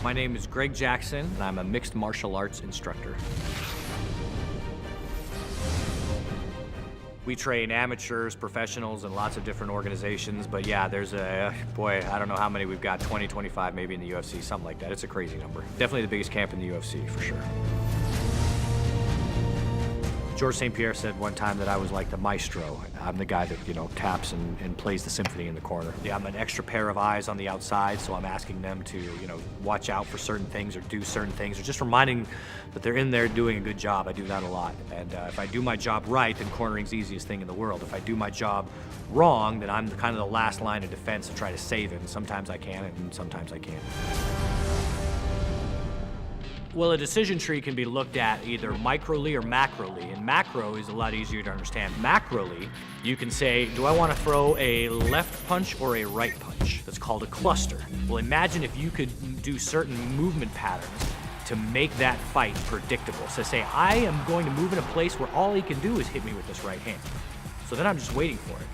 My name is Greg Jackson, and I'm a mixed martial arts instructor. We train amateurs, professionals, and lots of different organizations, but yeah, there's boy, I don't know how many we've got, 20, 25 maybe in the UFC, something like that. It's a crazy number. Definitely the biggest camp in the UFC, for sure. George St. Pierre said one time that I was like the maestro. I'm the guy that, taps and plays the symphony in the corner. Yeah, I'm an extra pair of eyes on the outside, so I'm asking them to, watch out for certain things or do certain things, or just reminding that they're in there doing a good job. I do that a lot. And if I do my job right, then cornering's the easiest thing in the world. If I do my job wrong, then I'm kind of the last line of defense to try to save it. And sometimes I can, and sometimes I can't. Well, a decision tree can be looked at either microly or macroly, and macro is a lot easier to understand. Macroly, you can say, do I want to throw a left punch or a right punch? That's called a cluster. Well, imagine if you could do certain movement patterns to make that fight predictable. So say, I am going to move in a place where all he can do is hit me with this right hand. So then I'm just waiting for it.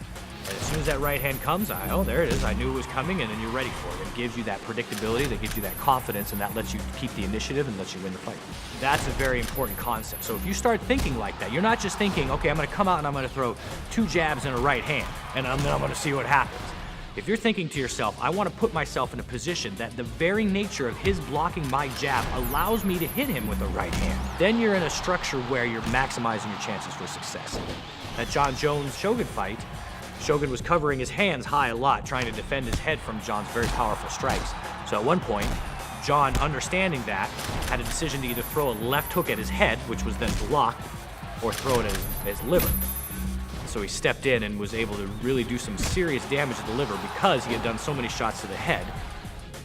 And as soon as that right hand comes, oh, there it is. I knew it was coming, and then you're ready for it. It gives you that predictability, that gives you that confidence, and that lets you keep the initiative and lets you win the fight. That's a very important concept. So if you start thinking like that, you're not just thinking, okay, I'm gonna come out and I'm gonna throw 2 jabs and a right hand, and then I'm gonna see what happens. If you're thinking to yourself, I wanna put myself in a position that the very nature of his blocking my jab allows me to hit him with a right hand, then you're in a structure where you're maximizing your chances for success. That John Jones-Shogun fight, Shogun was covering his hands high a lot, trying to defend his head from John's very powerful strikes. So at one point, John, understanding that, had a decision to either throw a left hook at his head, which was then blocked, or throw it at his liver. So he stepped in and was able to really do some serious damage to the liver because he had done so many shots to the head.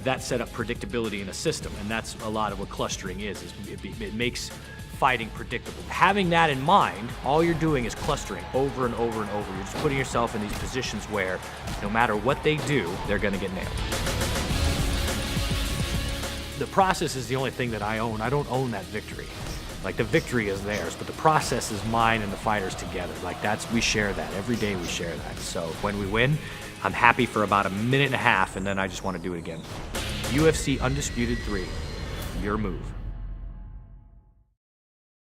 That set up predictability in a system, and that's a lot of what clustering is it makes fighting predictable. Having that in mind, all you're doing is clustering over and over and over. You're just putting yourself in these positions where no matter what they do, they're gonna get nailed. The process is the only thing that I own. I don't own that victory. Like, the victory is theirs, but the process is mine and the fighters together. Like, we share that. Every day we share that. So when we win, I'm happy for about a minute and a half, and then I just want to do it again. UFC Undisputed 3, your move.